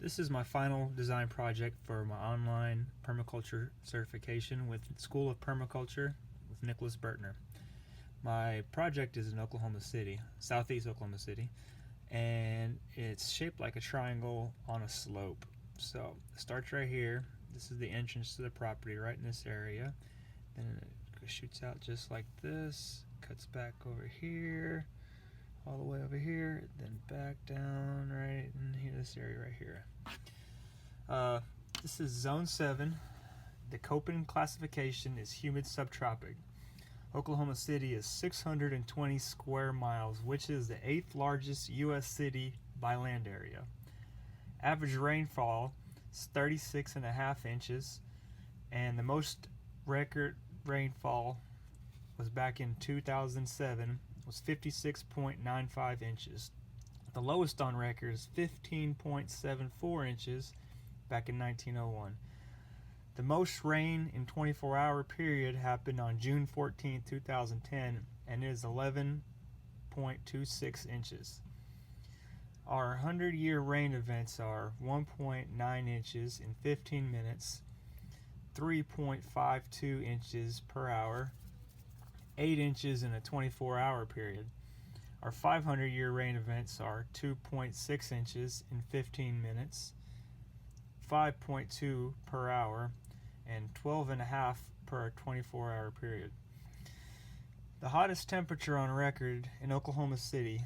This is my final design project for my online permaculture certification with School of Permaculture with Nicholas Bertner. My project is in Oklahoma City, southeast Oklahoma City, and it's shaped like a triangle on a slope. So it starts right here. This is the entrance to the property right in this area. Then it shoots out just like this, cuts back over here, all the way over here, then back down right in here, this area right here. This is Zone 7. The Köppen classification is humid subtropic. Oklahoma City is 620 square miles, which is the 8th largest U.S. city by land area. Average rainfall is 36.5 inches, and the most record rainfall was back in 2007, was 56.95 inches. The lowest on record is 15.74 inches back in 1901. The most rain in 24-hour period happened on June 14, 2010, and is 11.26 inches. Our 100-year rain events are 1.9 inches in 15 minutes, 3.52 inches per hour, 8 inches in a 24-hour period. Our 500-year rain events are 2.6 inches in 15 minutes, 5.2 per hour, and 12.5 per 24-hour period. The hottest temperature on record in Oklahoma City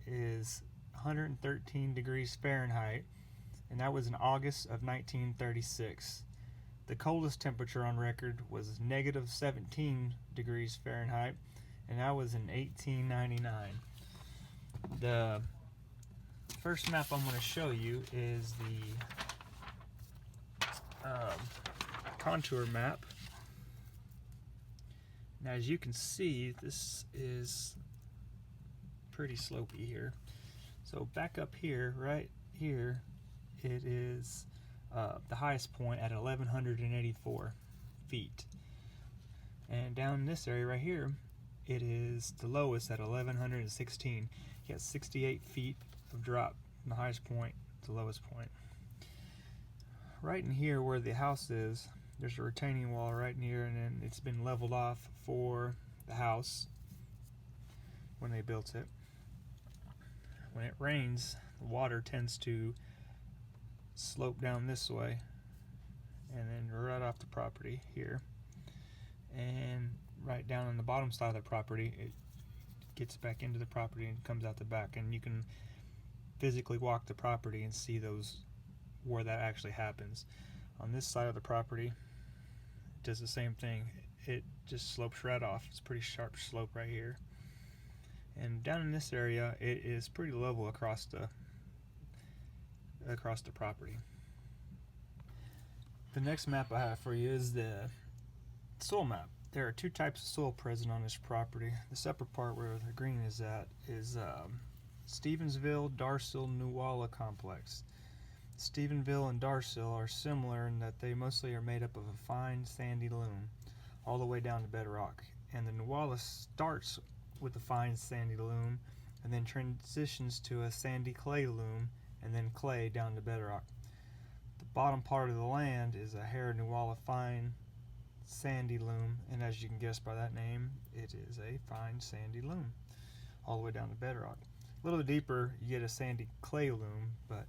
is 113 degrees Fahrenheit, and that was in August of 1936. The coldest temperature on record was negative 17 degrees Fahrenheit, and that was in 1899. The first map I'm going to show you is the contour map. Now, as you can see, this is pretty slopey here. So back up here, right here, it is the highest point at 1,184 feet. And down in this area right here, it is the lowest at 1,116. You got 68 feet of drop from the highest point to the lowest point. Right in here where the house is, there's a retaining wall right in here, and then it's been leveled off for the house when they built it. When it rains, the water tends to slope down this way and then right off the property here, and right down on the bottom side of the property it gets back into the property and comes out the back, and you can physically walk the property and see those where that actually happens. On this side of the property, it does the same thing. It just slopes right off. It's a pretty sharp slope right here. And down in this area, it is pretty level across the property. The next map I have for you is the soil map. There are two types of soil present on this property. This upper part where the green is at is Stevensville, Darcel, Nuwala complex. Stephenville and Darcel are similar in that they mostly are made up of a fine sandy loam all the way down to bedrock, and the Nuwala starts with a fine sandy loam and then transitions to a sandy clay loam and then clay down to bedrock. The bottom part of the land is a Hare Nuwala fine sandy loam, and as you can guess by that name, it is a fine sandy loam all the way down to bedrock. A little deeper you get a sandy clay loam, but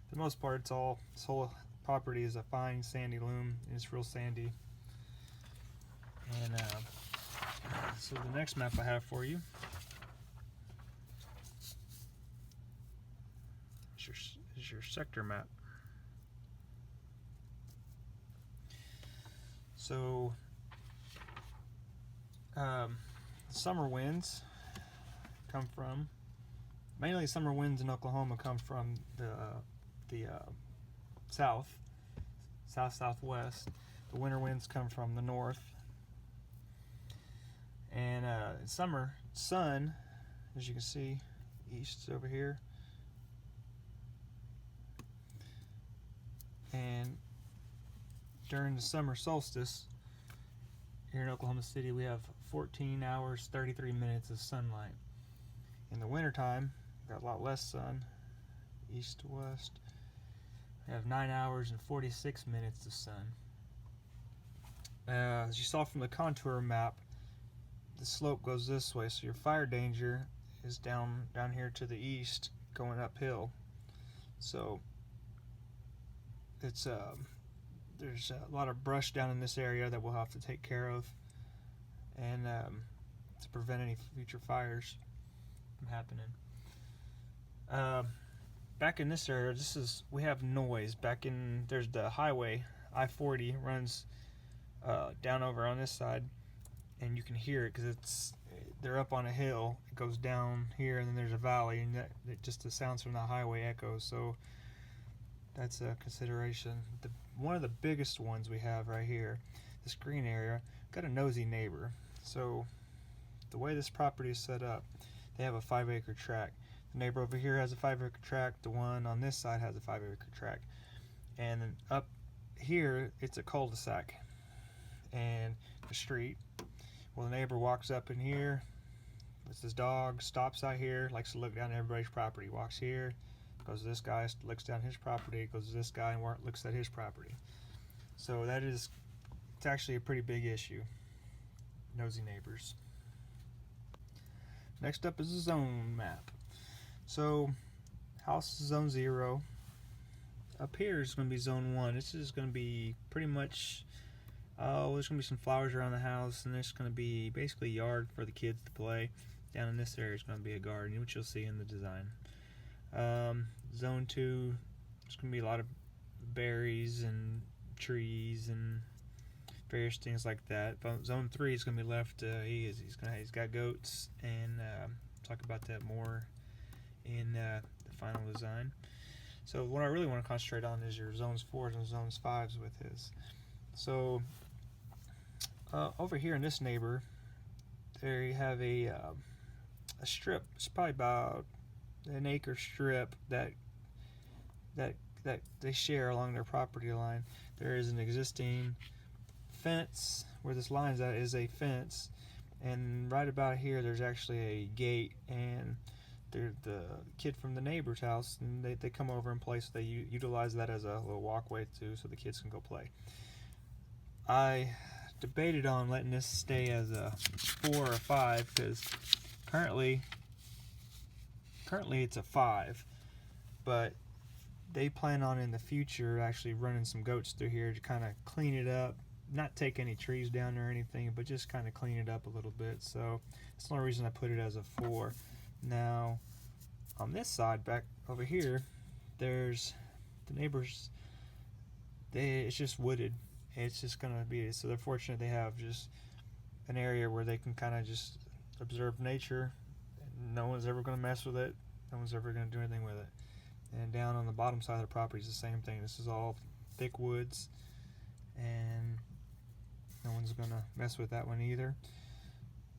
for the most part, this whole property is a fine sandy loam, and it's real sandy. And so the next map I have for you is your sector map. So summer winds come from, mainly summer winds in Oklahoma come from the southwest. The winter winds come from the north. And summer sun, as you can see, east over here. And during the summer solstice here in Oklahoma City, we have 14 hours 33 minutes of sunlight. In the wintertime, got a lot less sun, east to west. We have 9 hours and 46 minutes of sun. As you saw from the contour map, the slope goes this way, so your fire danger is down here to the east, going uphill. So it's there's a lot of brush down in this area that we'll have to take care of, and to prevent any future fires from happening. Back in this area, we have noise. There's the highway, I-40 runs down over on this side, and you can hear it because they're up on a hill. It goes down here, and then there's a valley, and just the sounds from the highway echoes. So that's a consideration. One of the biggest ones we have right here, this green area, got a nosy neighbor. So the way this property is set up, they have a 5-acre tract. The neighbor over here has a 5-acre tract. The one on this side has a 5-acre tract. And then up here, it's a cul-de-sac and a street. Well, the neighbor walks up in here with his dog, stops out here, likes to look down at everybody's property, walks here, goes to this guy, looks down his property, goes to this guy and looks at his property. So it's actually a pretty big issue. Nosy neighbors. Next up is the zone map. So house is zone 0. Up here is going to be zone 1. This is going to be pretty much, there's going to be some flowers around the house, and there's going to be basically a yard for the kids to play. Down in this area is going to be a garden, which you'll see in the design. Zone 2, there's going to be a lot of berries and trees and various things like that. Zone 3 is going to be left. He's got goats, and talk about that more in the final design. So what I really want to concentrate on is your zones 4s and zones 5s with his. So over here in this neighbor, there you have a strip. It's probably about an acre strip that they share along their property line. There is an existing fence where this line's at is a fence, and right about here there's actually a gate, and they're the kid from the neighbor's house, and they come over and play, so they utilize that as a little walkway too, so the kids can go play. I debated on letting this stay as a 4 or 5 because currently it's a 5, but they plan on in the future actually running some goats through here to kind of clean it up, not take any trees down or anything, but just kind of clean it up a little bit. So that's the only reason I put it as a 4. Now on this side back over here, there's the neighbors. It's just wooded. It's just gonna be, so they're fortunate they have just an area where they can kind of just observe nature. No one's ever gonna mess with it. No one's ever gonna do anything with it. And down on the bottom side of the property is the same thing. This is all thick woods, and no one's gonna mess with that one either.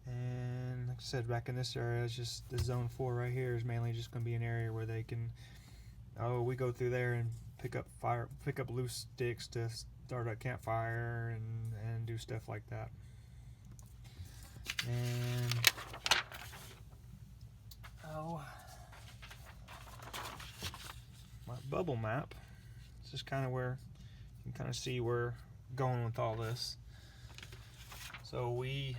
And like I said, back in this area, it's just the zone 4 right here is mainly just gonna be an area where they can, we go through there and pick up loose sticks to start a campfire and do stuff like that. And my bubble map. This is kind of where you can kind of see where we're going with all this. So we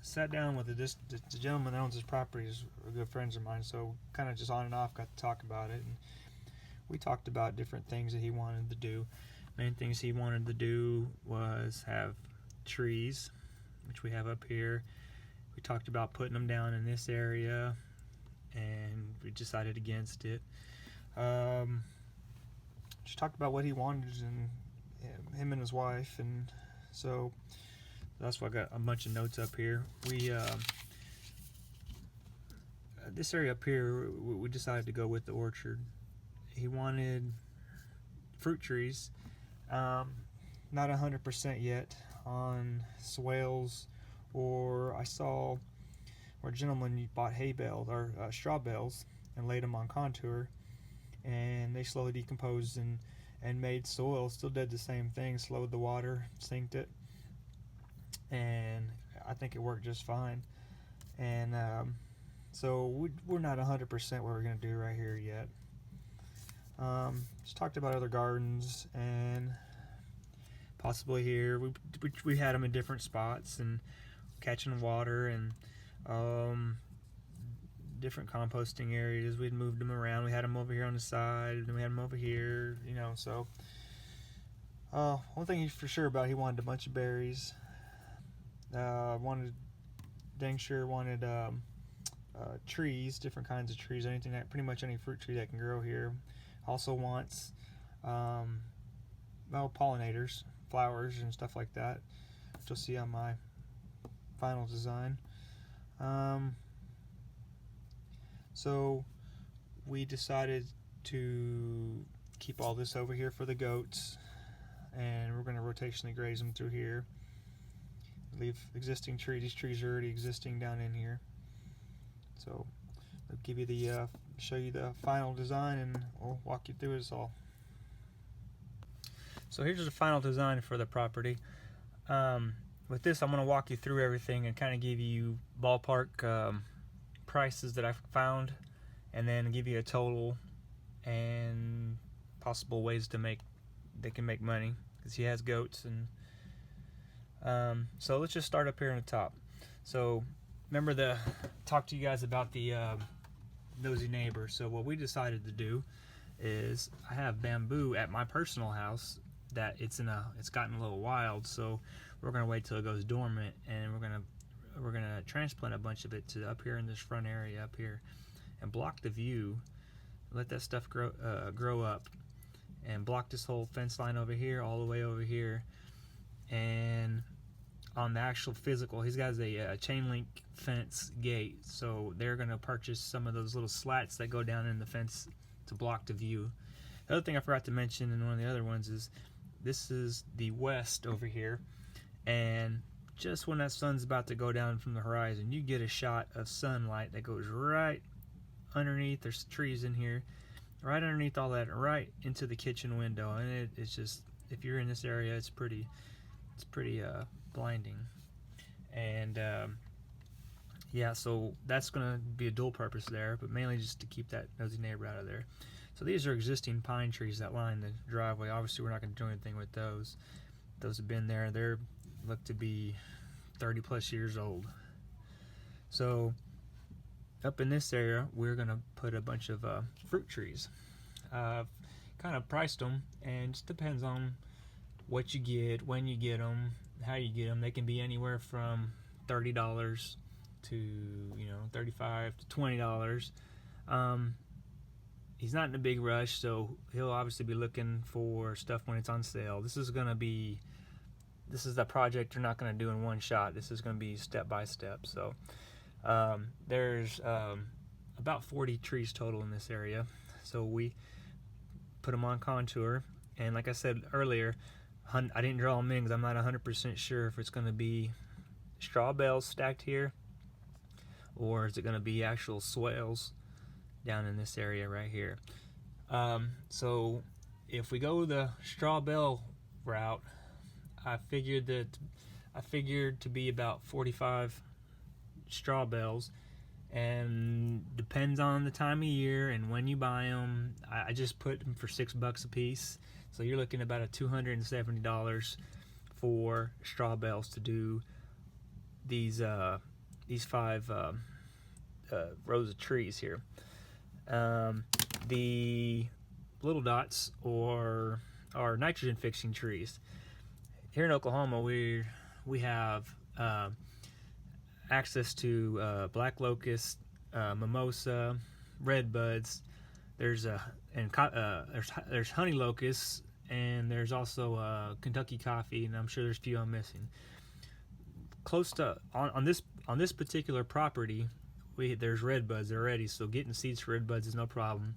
sat down with the gentleman that owns this property is good friends of mine, so kind of just on and off got to talk about it, and we talked about different things that he wanted to do. Main things he wanted to do was have trees, which we have up here. We talked about putting them down in this area, and we decided against it. Just talked about what he wanted, and him and his wife, and so that's why I got a bunch of notes up here. We this area up here, we decided to go with the orchard. He wanted fruit trees, not 100% yet on swales, or I saw where a gentleman bought hay bales or straw bales and laid them on contour, and they slowly decomposed and made soil. Still did the same thing, slowed the water, sinked it, and I think it worked just fine. And so we're not 100% what we're going to do right here yet. Just talked about other gardens and possibly here. We had them in different spots and catching water and different composting areas. We'd moved them around. We had them over here on the side, and then we had them over here, you know. So one thing he's for sure about, he wanted a bunch of berries. Wanted trees, different kinds of trees, anything that, pretty much any fruit tree that can grow here. Also wants pollinators, flowers and stuff like that, which you'll see on my final design. So we decided to keep all this over here for the goats, and we're going to rotationally graze them through here. Leave existing trees. These trees are already existing down in here. So I'll give you the show you the final design, and we'll walk you through this all. So here's the final design for the property. With this, I'm going to walk you through everything and kind of give you ballpark prices that I've found, and then give you a total and possible ways to they can make money, because he has goats. And so let's just start up here on the top. So remember talk to you guys about the nosy neighbor. So what we decided to do is, I have bamboo at my personal house that it's gotten a little wild, so we're gonna wait till it goes dormant, and we're gonna transplant a bunch of it to up here in this front area up here, and block the view, let that stuff grow up, and block this whole fence line over here, all the way over here. And on the actual physical, he's got a chain link fence gate, so they're going to purchase some of those little slats that go down in the fence to block the view. The other thing I forgot to mention in one of the other ones is, this is the west over here, and just when that sun's about to go down from the horizon, you get a shot of sunlight that goes right underneath. There's trees in here, right underneath all that, right into the kitchen window, and it's just, if you're in this area, it's pretty blinding. And yeah, so that's gonna be a dual purpose there, but mainly just to keep that nosy neighbor out of there. So these are existing pine trees that line the driveway. Obviously we're not going to do anything with those. Those have been there. They look to be 30 plus years old. So up in this area, we're going to put a bunch of fruit trees. Kind of priced them, and it just depends on what you get, when you get them, how you get them. They can be anywhere from $30 to $35 to $20. He's not in a big rush, so he'll obviously be looking for stuff when it's on sale. This is the project you're not going to do in one shot. This is going to be step by step. So there's about 40 trees total in this area. So we put them on contour, and like I said earlier, I didn't draw them in because I'm not 100% sure if it's going to be straw bales stacked here, or is it going to be actual swales down in this area right here. So if we go the straw bale route, I figured to be about 45 straw bales, and depends on the time of year and when you buy them. I just put them for $6 a piece, so you're looking at about $270 for straw bales to do these 5 rows of trees here. The little dots are nitrogen fixing trees. Here in Oklahoma, we have access to black locust, mimosa, red buds. There's honey locusts, and there's also Kentucky coffee, and I'm sure there's a few I'm missing. Close to on this particular property, there's red buds already, so getting seeds for red buds is no problem.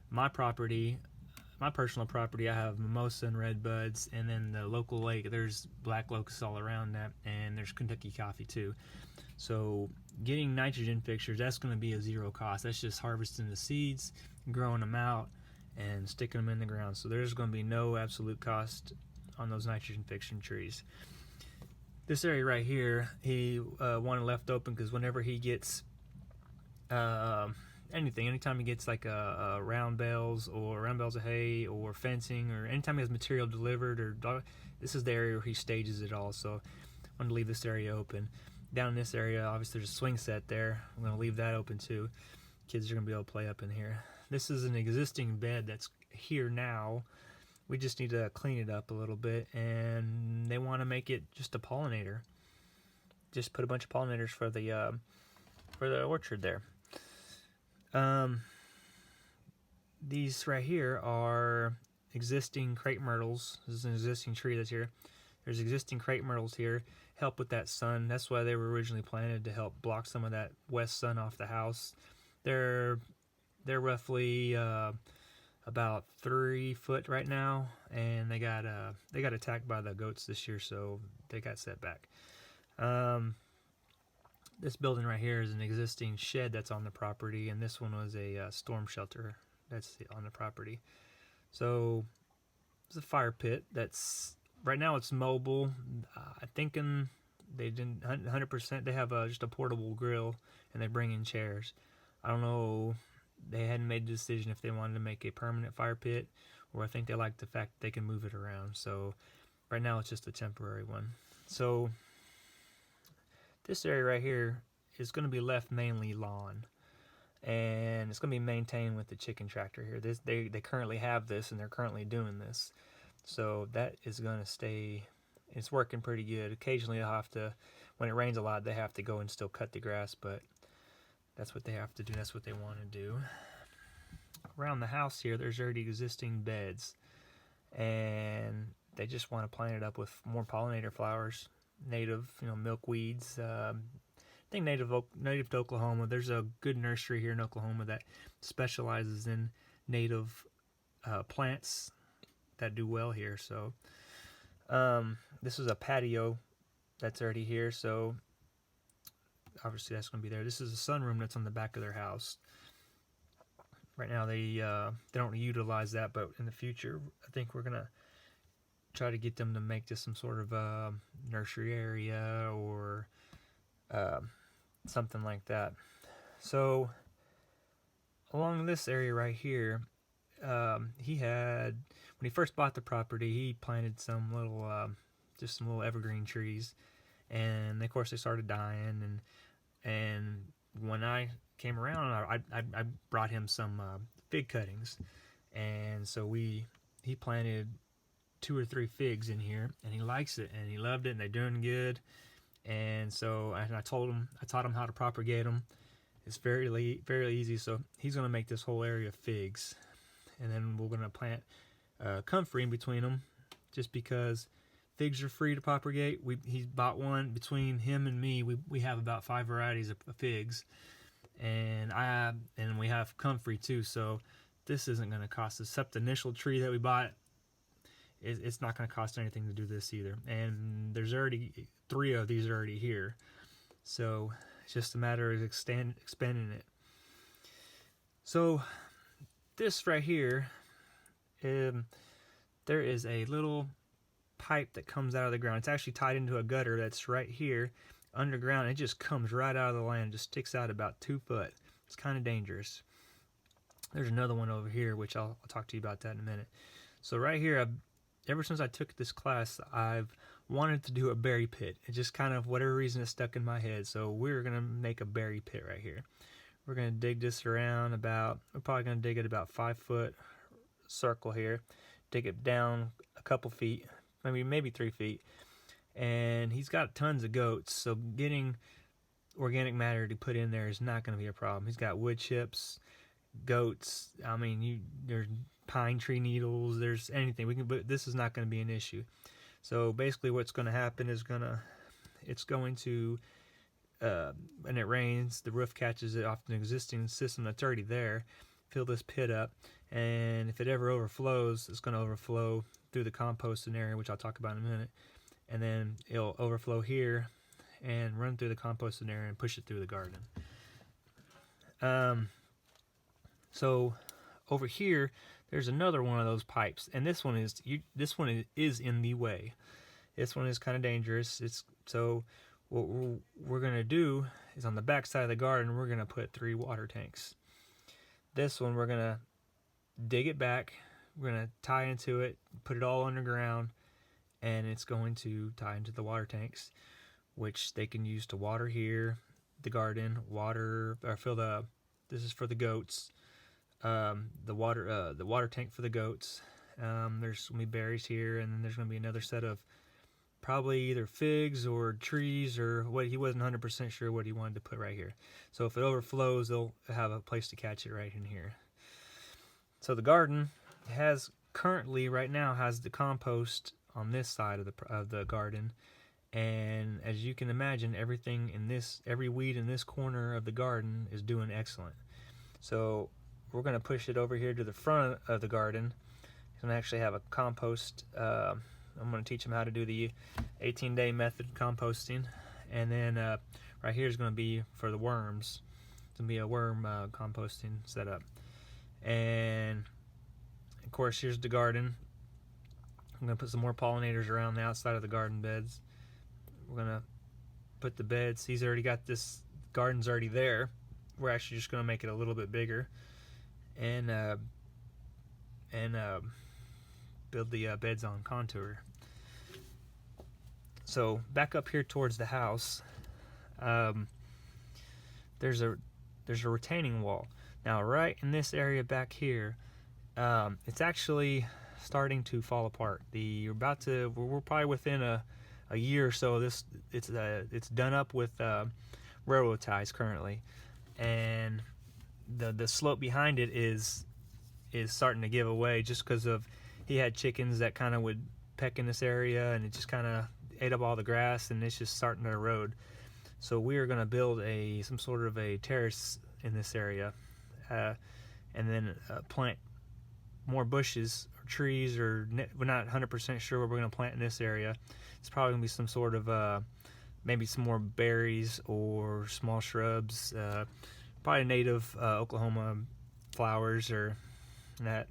My personal property, I have mimosa and red buds, and then the local lake, there's black locusts all around that, and there's Kentucky coffee too. So getting nitrogen fixtures, that's going to be a zero cost. That's just harvesting the seeds, growing them out, and sticking them in the ground. So there's going to be no absolute cost on those nitrogen fixing trees. This area right here, he wanted left open because whenever he gets anytime he gets like a round bales of hay or fencing, or anytime he has material delivered, or this is the area where he stages it all. So I'm going to leave this area open. Down in this area, obviously there's a swing set there. I'm going to leave that open too. Kids are going to be able to play up in here. This is an existing bed that's here now. We just need to clean it up a little bit, and they want to make it just a pollinator. Just put a bunch of pollinators for the orchard there. These right here are existing crepe myrtles. This is an existing tree that's here. There's existing crepe myrtles here. Help with that sun. That's why they were originally planted, to help block some of that west sun off the house. They're roughly about 3 foot right now, and they got attacked by the goats this year, so they got set back. This building right here is an existing shed that's on the property, and this one was a storm shelter that's on the property. So it's a fire pit that's right now it's mobile. I'm thinking they didn't 100%. They have just a portable grill, and they bring in chairs. I don't know. They hadn't made a decision if they wanted to make a permanent fire pit, or I think they like the fact that they can move it around. So right now it's just a temporary one. So this area right here is going to be left mainly lawn, and it's going to be maintained with the chicken tractor here. They currently have this, and they're currently doing this. So that is going to stay. It's working pretty good. Occasionally they'll have to, when it rains a lot, they have to go and still cut the grass, but that's what they have to do. That's what they want to do. Around the house here, there's already existing beds, and they just want to plant it up with more pollinator flowers, native, milkweeds. I think native to Oklahoma. There's a good nursery here in Oklahoma that specializes in native plants that do well here. So this is a patio that's already here, so obviously that's going to be there. This is a sunroom that's on the back of their house. Right now they don't utilize that, but in the future I think we're going to try to get them to make this some sort of nursery area or something like that. So along this area right here, he had, when he first bought the property, he planted some little evergreen trees, and of course they started dying, and when I came around, I brought him some fig cuttings, and so he planted 2 or 3 figs in here, and he likes it, and he loved it, and they're doing good. And so I taught him how to propagate them. It's fairly easy. So he's going to make this whole area of figs, and then we're going to plant comfrey in between them, just because figs are free to propagate. He's bought one. Between him and me, we have about 5 varieties of figs, and we have comfrey too. So this isn't going to cost us, except the initial tree that we bought. It's not going to cost anything to do this either. And there's already 3 of these already here, so it's just a matter of expanding it. So this right here, there is a little pipe that comes out of the ground. It's actually tied into a gutter that's right here underground. It just comes right out of the land, just sticks out about 2 foot. It's kind of dangerous. There's another one over here, which I'll talk to you about that in a minute. So right here, ever since I took this class, I've wanted to do a berry pit. It just kind of, whatever reason, it stuck in my head. So we're going to make a berry pit right here. We're going to dig this around we're probably going to dig it about 5 foot circle here. Dig it down a couple feet, maybe 3 feet. And he's got tons of goats, so getting organic matter to put in there is not going to be a problem. He's got wood chips, goats. There's pine tree needles, there's anything but this is not going to be an issue. So basically what's going to happen is it's going to when it rains, the roof catches it off an existing system that's already there, fill this pit up, and if it ever overflows, it's going to overflow through the composting area, which I'll talk about in a minute, and then it'll overflow here and run through the composting area and push it through the garden. So over here, there's another one of those pipes, and this one is in the way. This one is kind of dangerous. So what we're going to do is on the back side of the garden, we're going to put 3 water tanks. This one we're gonna dig it back. We're gonna tie into it, put it all underground, and it's going to tie into the water tanks, which they can use to water here, the garden, water, or fill the. This is for the goats. The water tank for the goats. There's gonna be berries here, and then there's gonna be another set of probably either figs or trees or what. He wasn't 100% sure what he wanted to put right here. So if it overflows, they'll have a place to catch it right in here. So the garden has currently right now has the compost on this side of the garden, and as you can imagine, every weed in this corner of the garden is doing excellent. So we're going to push it over here to the front of the garden. It's going to actually have a compost. I'm going to teach them how to do the 18-day method composting, and then right here is going to be for the worms. It's going to be a worm composting setup, and of course here's the garden. I'm going to put some more pollinators around the outside of the garden beds. We're going to put the beds. He's already got this garden's already there. We're actually just going to make it a little bit bigger and build the beds on contour. So back up here towards the house, there's a retaining wall. Now right in this area back here, it's actually starting to fall apart. We're probably within a year or so. It's done up with railroad ties currently, and the slope behind it is starting to give away just because of he had chickens that kind of would peck in this area, and it just kind of ate up all the grass, and it's just starting to erode. So we are going to build some sort of a terrace in this area, and then plant more bushes or trees, or we're not 100% sure what we're going to plant in this area. It's probably going to be some sort of maybe some more berries or small shrubs, probably native Oklahoma flowers or that.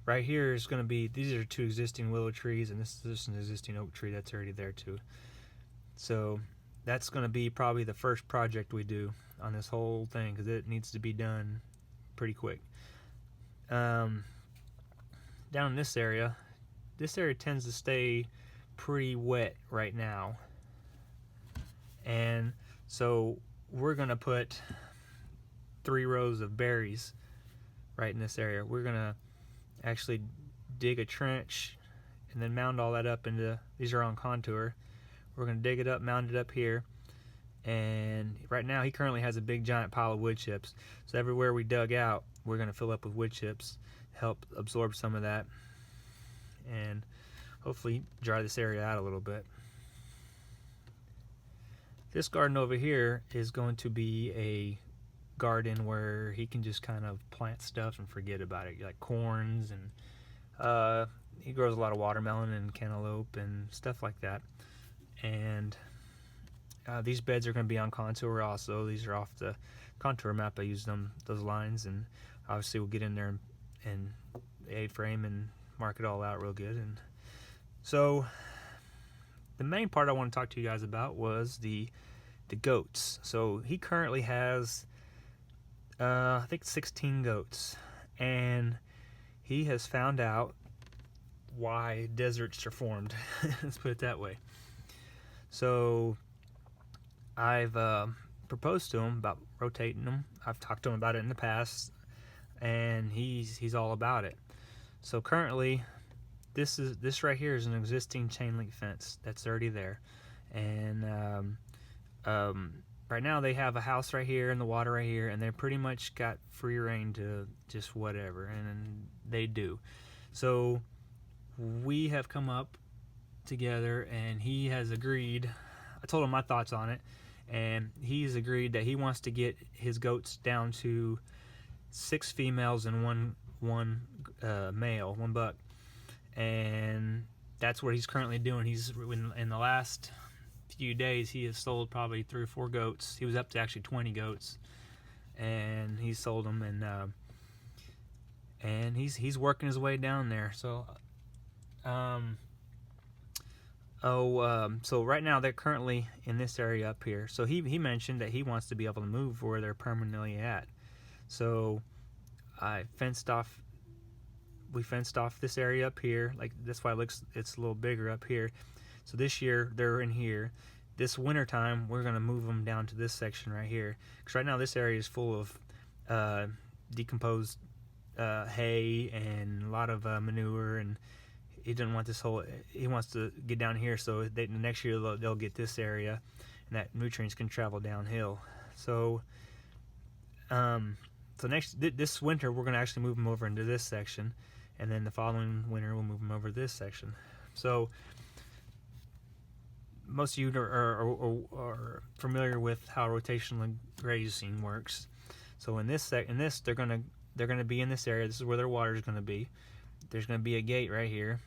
Right here is going to be, these are two existing willow trees, and this is just an existing oak tree that's already there too. So that's going to be probably the first project we do on this whole thing, because it needs to be done pretty quick. Down in this area tends to stay pretty wet right now, and so we're going to put 3 rows of berries right in this area. We're going to actually dig a trench and then mound all that up into, these are on contour. We're going to dig it up, mound it up here, and right now he currently has a big giant pile of wood chips. So everywhere we dug out, we're going to fill up with wood chips, help absorb some of that, and hopefully dry this area out a little bit. This garden over here is going to be a garden where he can just kind of plant stuff and forget about it, like corns, and he grows a lot of watermelon and cantaloupe and stuff like that. And these beds are going to be on contour also. These are off the contour map. I used those lines, and obviously we'll get in there and A-frame and mark it all out real good. And so the main part I want to talk to you guys about was the goats. So he currently has I think 16 goats, and he has found out why deserts are formed. Let's put it that way. So I've proposed to him about rotating them. I've talked to him about it in the past, and he's all about it. So currently, this right here is an existing chain link fence that's already there, and right now they have a house right here and the water right here, and they pretty much got free reign to just whatever, and they do. So we have come up together, and he has agreed. I told him my thoughts on it, and he's agreed that he wants to get his goats down to 6 females and one male, 1 buck, and that's what he's currently doing. He's in the last few days he has sold probably 3 or 4 goats. He was up to actually 20 goats, and he sold them, and he's working his way down there. So so right now they're currently in this area up here. So he mentioned that he wants to be able to move where they're permanently at. So we fenced off this area up here. Like, that's why it's a little bigger up here. So this year they're in here. This winter time we're going to move them down to this section right here, because right now this area is full of decomposed hay and a lot of manure, and he didn't want he wants to get down here, so next year they'll get this area, and that nutrients can travel downhill. So this winter we're going to actually move them over into this section, and then the following winter we'll move them over to this section. So most of you are familiar with how rotational grazing works. So in this they're gonna be in this area. This is where their water is gonna be. There's gonna be a gate right here.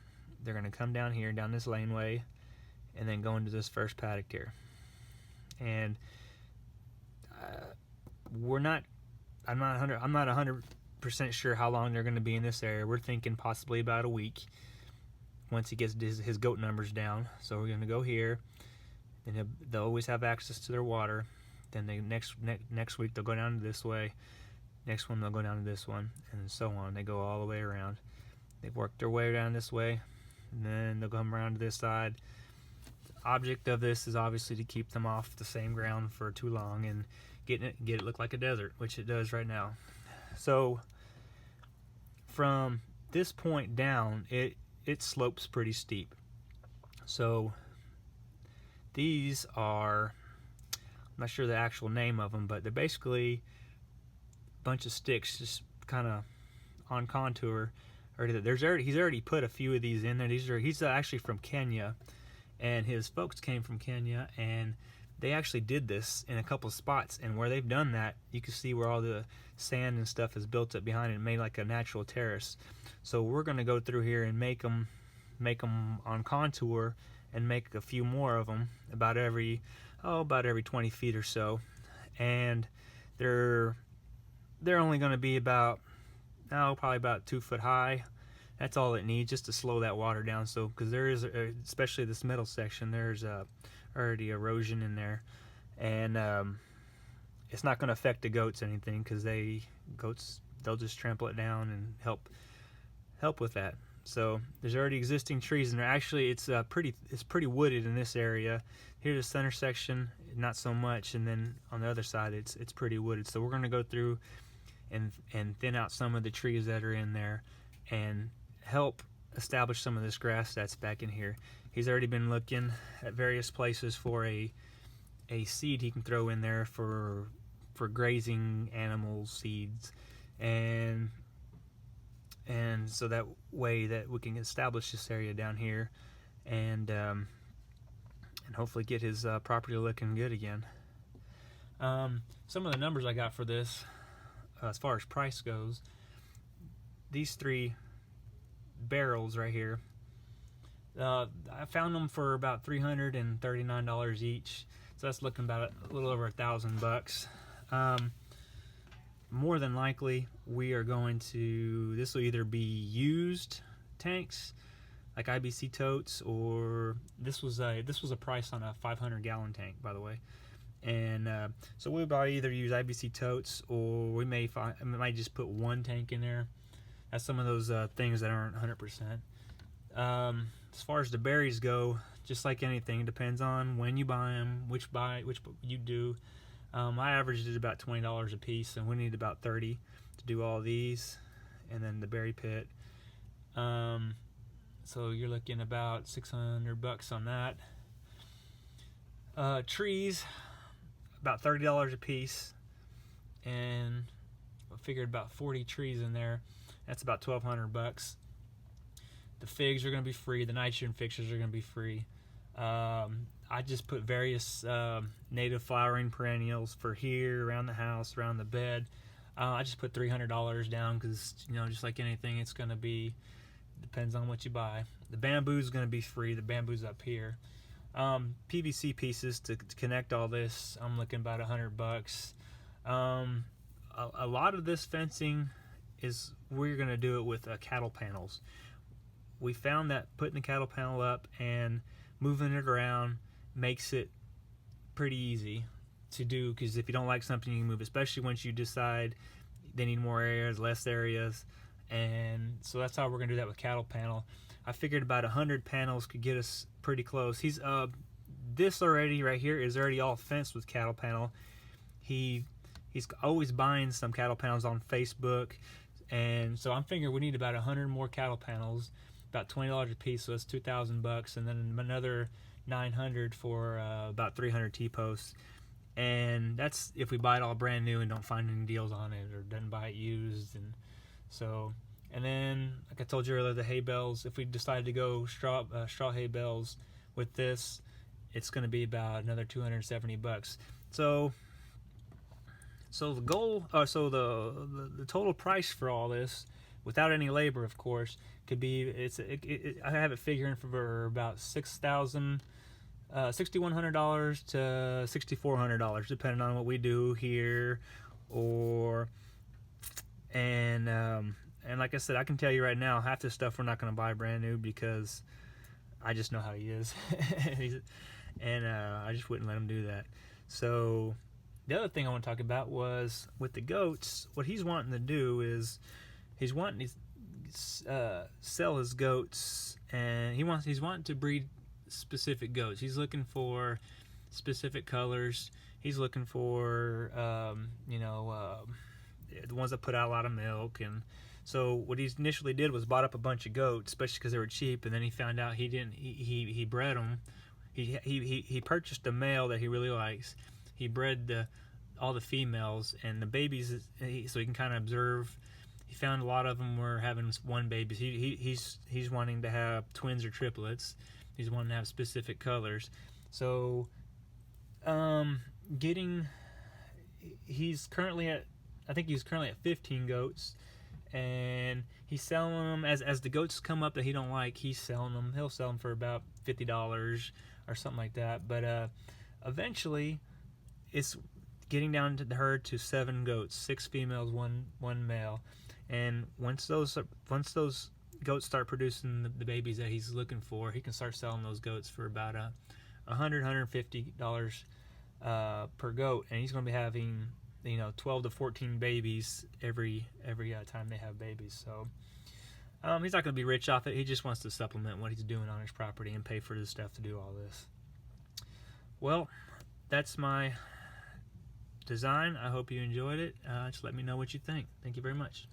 They're gonna come down here, down this laneway, and then go into this first paddock here. And I'm not 100% sure how long they're gonna be in this area. We're thinking possibly about a week, once he gets his goat numbers down. So we're gonna go here, and they'll always have access to their water. Then next week they'll go down this way. Next one they'll go down to this one, and so on. They go all the way around. They've worked their way down this way, and then they'll come around to this side. The object of this is obviously to keep them off the same ground for too long and get it look like a desert, which it does right now. So from this point down, it slopes pretty steep. So these are, I'm not sure the actual name of them, but they're basically a bunch of sticks just kind of on contour. He's already put a few of these in there. He's actually from Kenya, and his folks came from Kenya, and they actually did this in a couple of spots. And where they've done that, you can see where all the sand and stuff is built up behind it and made like a natural terrace. So we're going to go through here and make them on contour, and make a few more of them about every 20 feet or so. And they're only going to be probably about 2 foot high. That's all it needs, just to slow that water down. So because there is, especially this middle section, there's already erosion in there, and it's not going to affect the goats anything, because they'll just trample it down and help with that. So there's already existing trees, and actually it's pretty wooded in this area. Here's the center section, not so much, and then on the other side it's pretty wooded. So we're going to go through and thin out some of the trees that are in there and help establish some of this grass that's back in here. He's already been looking at various places for a seed he can throw in there for grazing animal seeds, and so that way that we can establish this area down here, and hopefully get his property looking good again. Some of the numbers I got for this, as far as price goes, these 3 barrels right here, I found them for about $339 each. So that's looking about a little over $1,000. More than likely, this will either be used tanks like IBC totes, or this was a price on a 500-gallon tank, by the way. And so we'll probably either use IBC totes, or we might just put one tank in there. That's some of those things that aren't 100%. As far as the berries go, just like anything, it depends on when you buy them, which you do. I averaged it about $20 a piece, and we need about 30 to do all these, and then the berry pit. So you're looking about $600 on that. Trees, about $30 a piece, and I figured about 40 trees in there. That's about $1,200. The figs are going to be free. The nitrogen fixtures are going to be free. I just put various native flowering perennials for here, around the house, around the bed. I just put $300 down, because just like anything, it's going to be, depends on what you buy. The bamboo is going to be free. The bamboo's up here. PVC pieces to connect all this, I'm looking about $100. A lot of this fencing is, we're going to do it with cattle panels. We found that putting the cattle panel up and moving it around makes it pretty easy to do, because if you don't like something, you can move, especially once you decide they need more areas, less areas, and so that's how we're gonna do that with cattle panel. I figured about 100 panels could get us pretty close. He's this already right here is already all fenced with cattle panel. He's always buying some cattle panels on Facebook, and so I'm figuring we need about 100 more cattle panels, about $20 a piece, so that's $2,000, and then another 900 for about 300 T-posts. And that's if we buy it all brand new and don't find any deals on it, or doesn't buy it used. And so, and then like I told you earlier, the hay bales, if we decide to go straw hay bales with this, it's going to be about another $270. So the goal, the total price for all this, without any labor, of course, could be I have it figuring for about $6,100 to $6,400, depending on what we do here, and like I said, I can tell you right now, half this stuff we're not going to buy brand new because I just know how he is, and I just wouldn't let him do that. So the other thing I want to talk about was with the goats. What he's wanting to do is he's wanting to sell his goats, and he's wanting to breed specific goats. He's looking for specific colors. He's looking for the ones that put out a lot of milk. And so what he initially did was bought up a bunch of goats, especially because they were cheap, and then he found out he bred them. He purchased a male that he really likes. He bred all the females, and the babies, so he can kind of observe. He found a lot of them were having one baby. He's wanting to have twins or triplets. He's wanting to have specific colors. So he's currently at 15 goats, and he's selling them as the goats come up that he don't like. He's selling them. He'll sell them for about $50 or something like that. But eventually, it's getting down to the herd to 7 goats, 6 females, one male. And once those goats start producing the babies that he's looking for, he can start selling those goats for about $150 per goat, and he's going to be having 12 to 14 babies every time they have babies. So he's not going to be rich off it. He just wants to supplement what he's doing on his property and pay for his stuff to do all this. Well, that's my design. I hope you enjoyed it. Just let me know what you think. Thank you very much.